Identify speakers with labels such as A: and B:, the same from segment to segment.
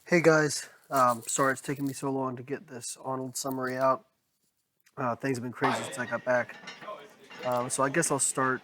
A: Hey guys, sorry it's taking me so long to get this Arnold summary out. Things have been crazy since I got back. So I guess I'll start.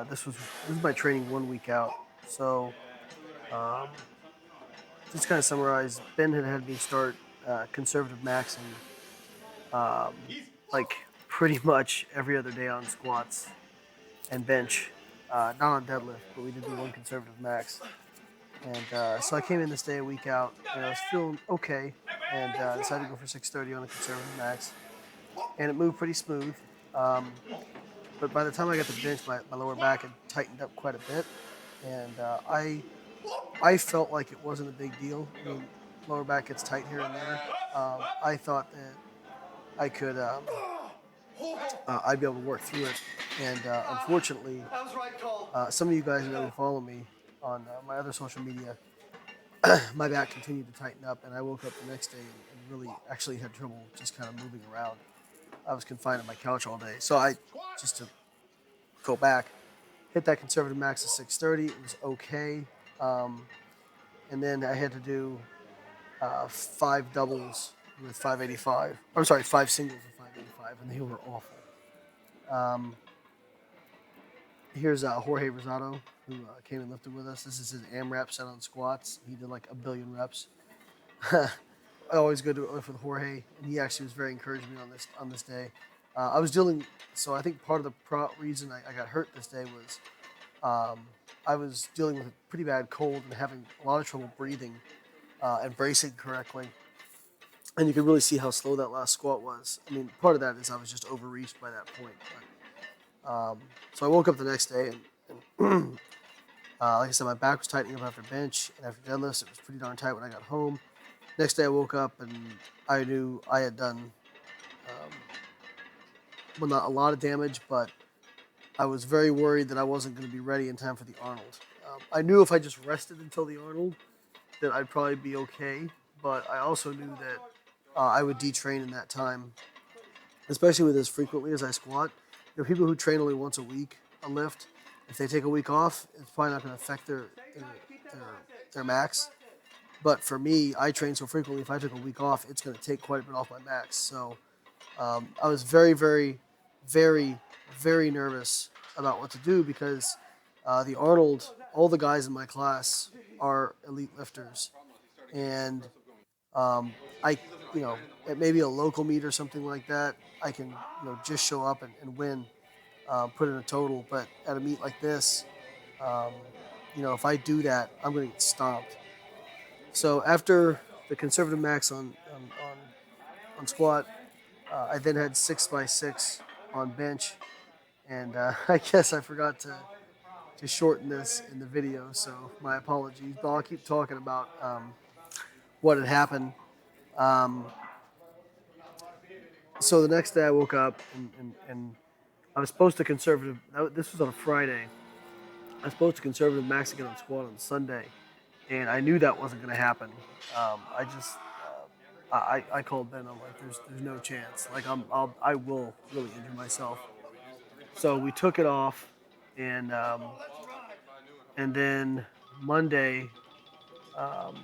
A: This is my training 1 week out. So um, just kind of summarize. Ben had me start conservative maxing, um, like pretty much every other day on squats and bench. Not on deadlift, but we did do one conservative max. And so I came in this day a week out, and I was feeling okay, and decided to go for 630 on a conservative max, and it moved pretty smooth. Um, but by the time I got to the bench, my lower back had tightened up quite a bit, and I felt like it wasn't a big deal. I mean, lower back gets tight here and there. I thought that I could I'd be able to work through it, and unfortunately, some of you guys know who follow me on my other social media. My back continued to tighten up, and I woke up the next day and really actually had trouble just kind of moving around. I was confined to my couch all day. So just to go back, hit that conservative max at 630. It was okay. Um, and then I had to do 5 doubles with 585. I'm sorry, 5 singles with 585, and they were awful. Um, Here's Jorge Rosado, who came and lifted with us. This is his AMRAP set on squats. He did like a billion reps. I always go to lift with Jorge, and he actually was very encouraging on this day. I was dealing, so I think part of the reason I got hurt this day was I was dealing with a pretty bad cold and having a lot of trouble breathing and bracing correctly. And you could really see how slow that last squat was. I mean, part of that is I was just overreached by that point. So I woke up the next day, and like I said, my back was tightening up after bench and after deadlifts. It was pretty darn tight when I got home. Next day I woke up and I knew I had done, well, not a lot of damage, but I was very worried that I wasn't going to be ready in time for the Arnold. I knew if I just rested until the Arnold that I'd probably be okay, but I also knew that I would detrain in that time, especially with as frequently as I squat. People who train only once a week a lift, if they take a week off, it's probably not going to affect their, their max. But for me, I train so frequently. If I took a week off, it's going to take quite a bit off my max. So I was very, very, very, very nervous about what to do because the Arnold, all the guys in my class are elite lifters, and I, you know, at maybe a local meet or something like that, I can, just show up and win, put in a total. But at a meet like this, um, if I do that, I'm going to get stomped. So after the conservative max on squat, I then had 6x6 on bench, and I guess I forgot to shorten this in the video, so my apologies. But I'll keep talking about what had happened. Um, so the next day I woke up and I was supposed to conservative. This was on a Friday. I was supposed to conservative max again on squat on Sunday, and I knew that wasn't going to happen. I just I called Ben. I'm like, there's no chance. Like I will really injure myself. So we took it off, and then Monday, um,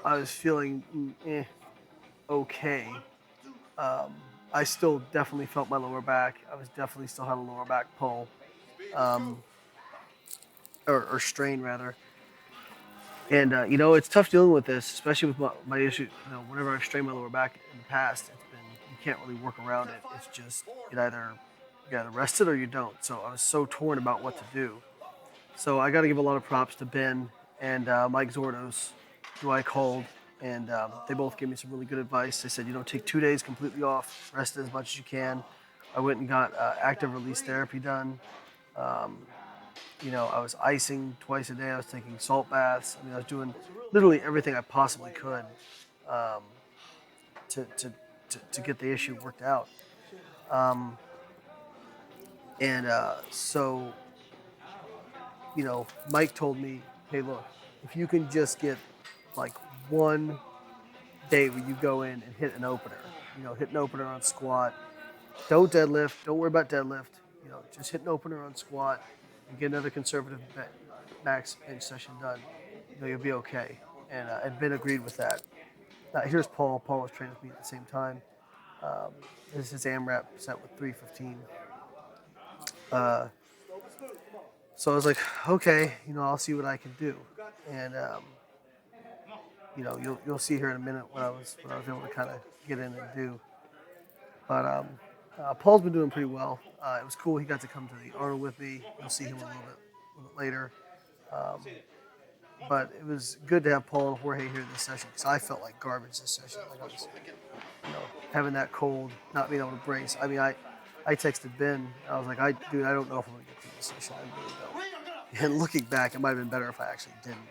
A: I was feeling okay. Um, I still definitely felt my lower back. I was definitely still had a lower back pull, um, or strain rather. And it's tough dealing with this, especially with my issue. Whenever I've strained my lower back in the past, it's been you can't really work around it. It's just you either rest it or you don't. So I was so torn about what to do. So I got to give a lot of props to Ben and Mike Zordos, who I called, and they both gave me some really good advice. They said, take 2 days completely off, rest as much as you can. I went and got active release therapy done. Um, I was icing twice a day. I was taking salt baths. I mean, I was doing literally everything I possibly could um, to get the issue worked out. Um, and so, Mike told me, hey, look, if you can just get like one day where you go in and hit an opener, hit an opener on squat, don't deadlift, don't worry about deadlift, just hit an opener on squat and get another conservative max bench session done, you'll be okay. and Ben agreed with that. Here's Paul. Paul was training with me at the same time. Um, this is his AMRAP set with 315. So I was like, okay, I'll see what I can do, and you'll see here in a minute what I was able to kind of get in and do. But Paul's been doing pretty well. It was cool. He got to come to the Arnold with me. You'll see him a little bit later. Um, but it was good to have Paul and Jorge here this session because I felt like garbage this session. Like I was, having that cold, not being able to brace. I mean, I texted Ben. I was like, dude, I don't know if I'm gonna get through this session. I really don't. And looking back, it might have been better if I actually didn't.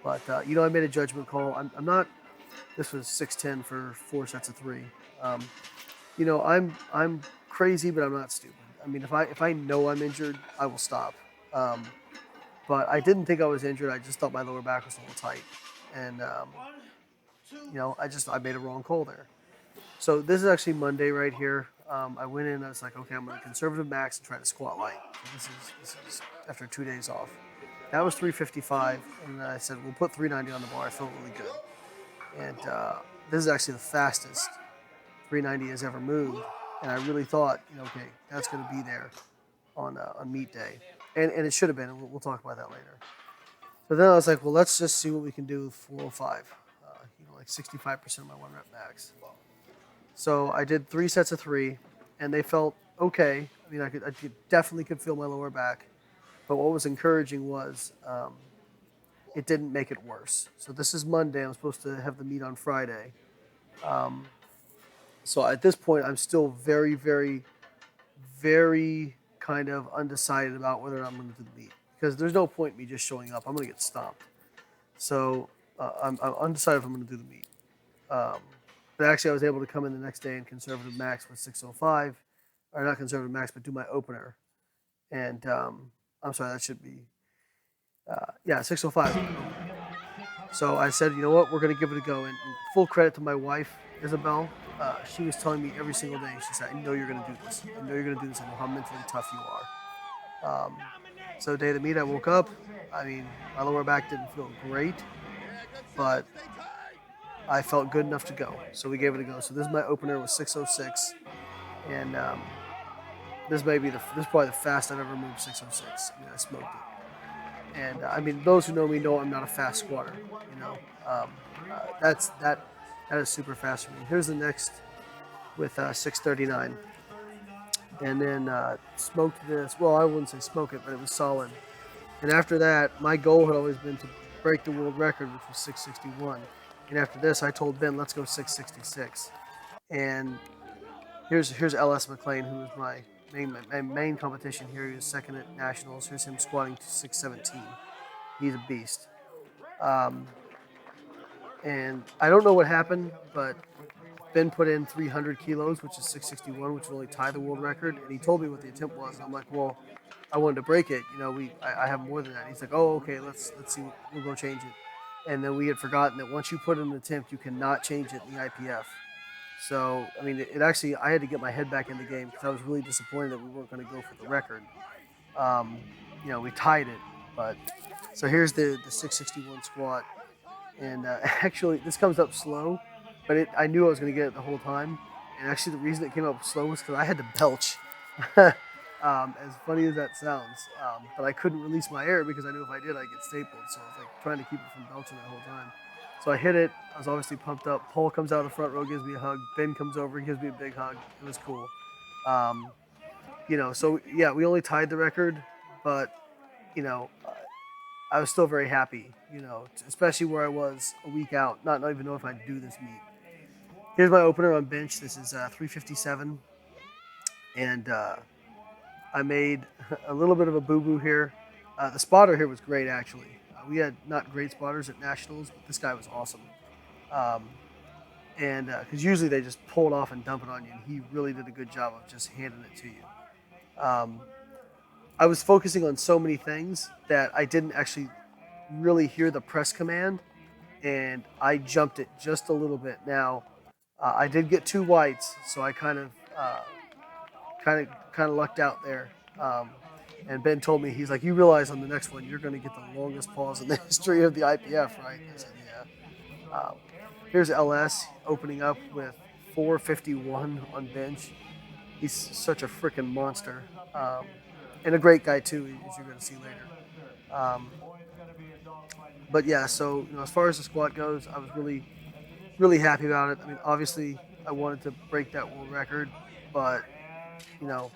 A: But I made a judgment call. I'm not. This was 6:10 for 4 sets of 3. I'm crazy, but I'm not stupid. I mean, if I know I'm injured, I will stop. But I didn't think I was injured. I just thought my lower back was a little tight, and I made a wrong call there. So this is actually Monday right here. I went in. I was like, okay, I'm going to conservative max and try to squat light. So this is after 2 days off. That was 355, and then I said we'll put 390 on the bar. I felt really good, and this is actually the fastest 390 has ever moved. And I really thought, okay, that's going to be there on meet day, and it should have been. And we'll talk about that later. So then I was like, well, let's just see what we can do with 405. Like 65% of my 1 rep max. So I did 3 sets of 3, and they felt okay. I mean, I definitely could feel my lower back, but what was encouraging was it didn't make it worse. So this is Monday. I'm supposed to have the meet on Friday. So at this point, I'm still very, very, very kind of undecided about whether or not I'm going to do the meet because there's no point in me just showing up. I'm going to get stomped. So I'm undecided if I'm going to do the meet. But actually, I was able to come in the next day and conservative max with 605, or not conservative max, but do my opener. And I'm sorry, that should be 605. So I said, you know what, we're going to give it a go. And full credit to my wife, Isabel. She was telling me every single day, she said, I know you're going to do this. I know you're going to do this. I know how mentally tough you are. So the day of the meet, I woke up. I mean, my lower back didn't feel great, but I felt good enough to go. So we gave it a go. So this is my opener with 606. And this is probably the fastest I've ever moved 606. I mean, I smoked it. And I mean, those who know me know I'm not a fast squatter. That is super fast for me. Here's the next with 639. And then smoked this. Well, I wouldn't say smoke it, but it was solid. And after that, my goal had always been to break the world record, which was 661. And after this, I told Ben, let's go 666. And here's LS McLean, who was my main competition here. He was second at nationals. Here's him squatting to 617. He's a beast. And I don't know what happened, but Ben put in 300 kilos, which is 661, which would only tie the world record. And he told me what the attempt was. And I'm like, well, I wanted to break it. I have more than that. And he's like, oh, okay, let's see. We'll go change it. And then we had forgotten that once you put in an attempt, you cannot change it in the IPF. So, I mean, it actually, I had to get my head back in the game because I was really disappointed that we weren't going to go for the record. We tied it, but so here's the 661 squat. And actually, this comes up slow, but I knew I was going to get it the whole time. And actually, the reason it came up slow was because I had to belch. As funny as that sounds, but I couldn't release my air because I knew if I did, I'd get stapled. So I was like trying to keep it from belching that whole time. So I hit it. I was obviously pumped up. Paul comes out of the front row, gives me a hug. Ben comes over, gives me a big hug. It was cool. So yeah, we only tied the record, but I was still very happy. Especially where I was a week out, not even know if I'd do this meet. Here's my opener on bench. This is 357, and I made a little bit of a boo-boo here. The spotter here was great, actually. We had not great spotters at nationals, but this guy was awesome. And because usually they just pull it off and dump it on you, and he really did a good job of just handing it to you. I was focusing on so many things that I didn't actually really hear the press command, and I jumped it just a little bit. Now, I did get 2 whites, so I kind of lucked out there. And Ben told me, he's like, you realize on the next one, you're going to get the longest pause in the history of the IPF, right? I said, yeah. Um, Here's LS opening up with 451 on bench. He's such a freaking monster, um, and a great guy too, as you're going to see later. Um, but yeah, so as far as the squat goes, I was really happy about it. I mean, obviously, I wanted to break that world record, but you know,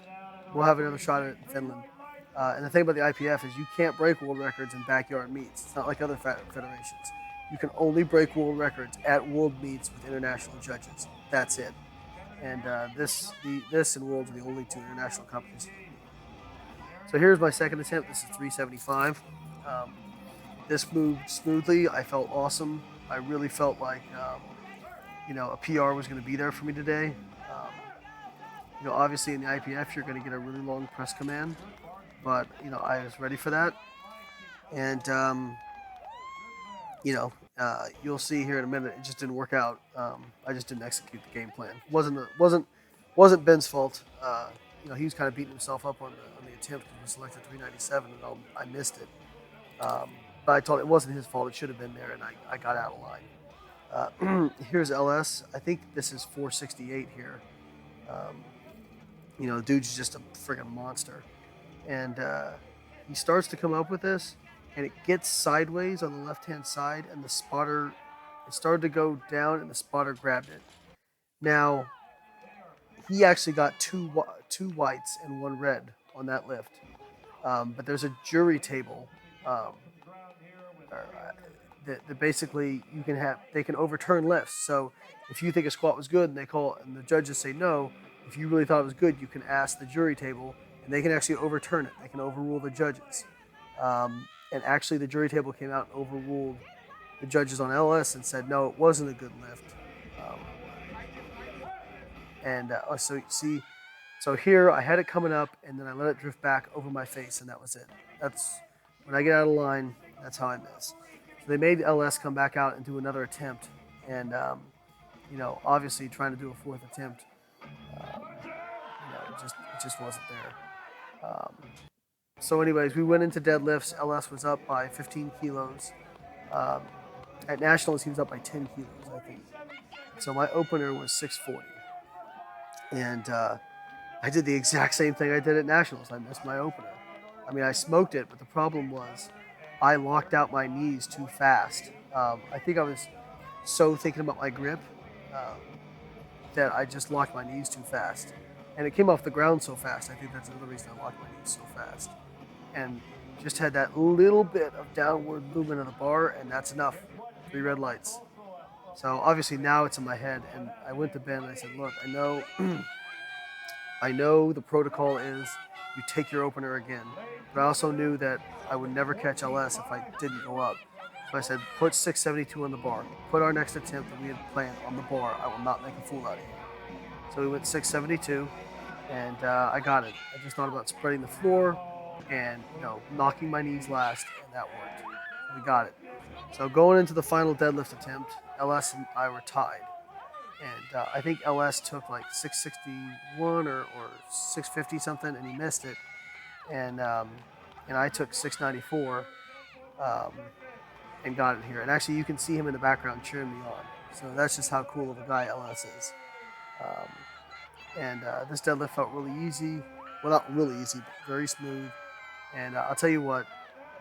A: we'll have another shot at it in Finland. And the thing about the IPF is you can't break world records in backyard meets. It's not like other federations. You can only break world records at world meets with international judges. That's it. And this and Worlds are the only two international competitions. So here's my second attempt. This is 375. Um, this moved smoothly. I felt awesome. I really felt like a PR was going to be there for me today. Um, obviously in the IPF you're going to get a really long press command, but I was ready for that, and you'll see here in a minute. It just didn't work out. I just didn't execute the game plan. Wasn't Ben's fault. He was kind of beating himself up on the attempt because he selected 397 and I missed it. But I told him it wasn't his fault. It should have been there, and I got out of line. Here's LS. I think this is 468 here. The dude's just a friggin' monster. And he starts to come up with this, and it gets sideways on the left-hand side, and the spotter, it started to go down, and the spotter grabbed it. Now, he actually got two whites and one red on that lift. But there's a jury table that basically they can overturn lifts. So if you think a squat was good and and the judges say no, if you really thought it was good, you can ask the jury table and they can actually overturn it. They can overrule the judges. And actually the jury table came out and overruled the judges on LS and said, no, it wasn't a good lift. So here I had it coming up and then I let it drift back over my face and that was it. That's when I get out of line, that's how I miss. So they made LS come back out and do another attempt. And, obviously trying to do a fourth attempt, it just wasn't there. So anyways, we went into deadlifts. LS was up by 15 kilos. At Nationals, he was up by 10 kilos, I think. So my opener was 640. And I did the exact same thing I did at Nationals. I missed my opener. I mean, I smoked it, but the problem was I locked out my knees too fast. I think I was so thinking about my grip that I just locked my knees too fast. And it came off the ground so fast. I think that's another reason I locked my knees so fast. And just had that little bit of downward movement of the bar, and that's enough. 3 red lights. So obviously now it's in my head, and I went to Ben and I said, look, I know the protocol is you take your opener again, but I also knew that I would never catch LS if I didn't go up. So I said, put 672 on the bar. Put our next attempt that we had planned on the bar. I will not make a fool out of you. So we went 672, and I got it. I just thought about spreading the floor and knocking my knees last, and that worked. We got it. So going into the final deadlift attempt, LS and I were tied. And I think LS took like 661 or 650 something, and he missed it. And I took 694 and got it here. And actually, you can see him in the background cheering me on. So that's just how cool of a guy LS is. This deadlift felt really easy. Well, not really easy, but very smooth. And I'll tell you what,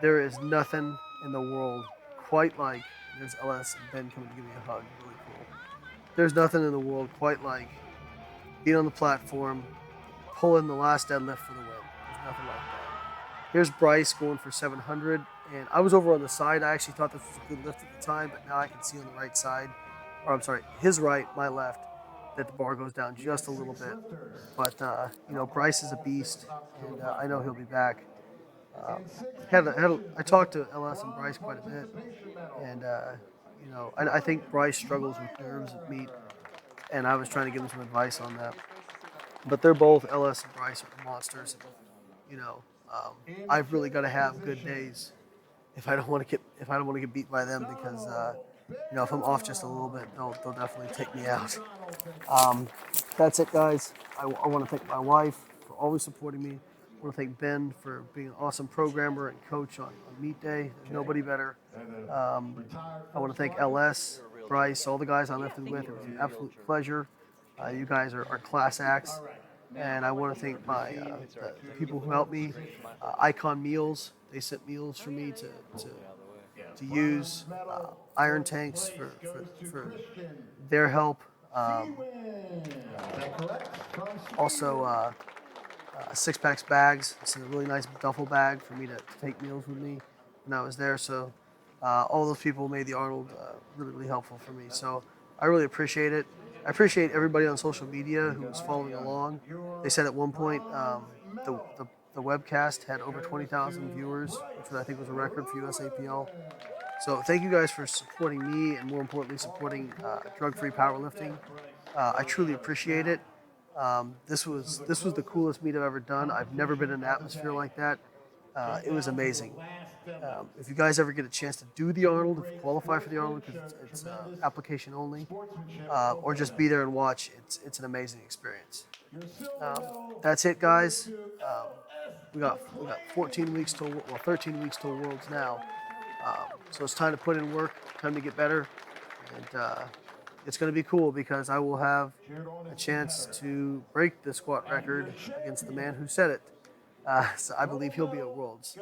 A: there is nothing in the world quite like, there's LS and Ben coming to give me a hug, really cool. There's nothing in the world quite like being on the platform, pulling the last deadlift for the win. There's nothing like that. Here's Bryce going for 700, and I was over on the side. I actually thought this was a good lift at the time, but now I can see on the right side, or I'm sorry, his right, my left, that the bar goes down just a little bit. But, Bryce is a beast, and I know he'll be back. I talked to LS and Bryce quite a bit, and I think Bryce struggles with nerves at meet, and I was trying to give him some advice on that. But they're both LS and Bryce are monsters, and I've really got to have good days if I don't want to get beat by them because if I'm off just a little bit, they'll definitely take me out. That's it, guys. I want to thank my wife for always supporting me. I want to thank Ben for being an awesome programmer and coach on meet day. There's nobody better. I want to thank LS Bryce, all the guys I lifted with. It was an absolute pleasure. You guys are class acts. And I want to thank the people who helped me. Icon Meals, they sent meals for me to use. Iron Tanks for their help. Also, Six Packs bags. It's a really nice duffel bag for me to take meals with me when I was there. So all those people made the Arnold really, really helpful for me. So I really appreciate it. I appreciate everybody on social media who was following along. They said at one point the webcast had over 20,000 viewers, which I think was a record for USAPL. So thank you guys for supporting me and more importantly supporting drug-free powerlifting. I truly appreciate it. This was the coolest meet I've ever done. I've never been in an atmosphere like that. It was amazing. If you guys ever get a chance to do the Arnold, if you qualify for the Arnold because it's application only, or just be there and watch, it's an amazing experience. That's it, guys. We got 14 weeks till 13 weeks till Worlds now. So it's time to put in work, time to get better, and it's going to be cool because I will have a chance to break the squat record against the man who set it. So I believe he'll be at Worlds.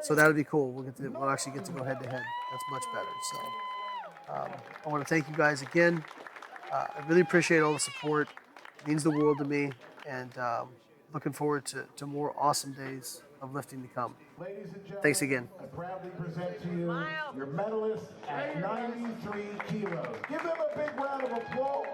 A: So that'll be cool. We'll actually get to go head to head. That's much better. So I want to thank you guys again. I really appreciate all the support. It means the world to me, and looking forward to more awesome days of lifting to come. Thanks again.
B: I proudly present to you your medalist at 93 kilos. Give them a big round of applause.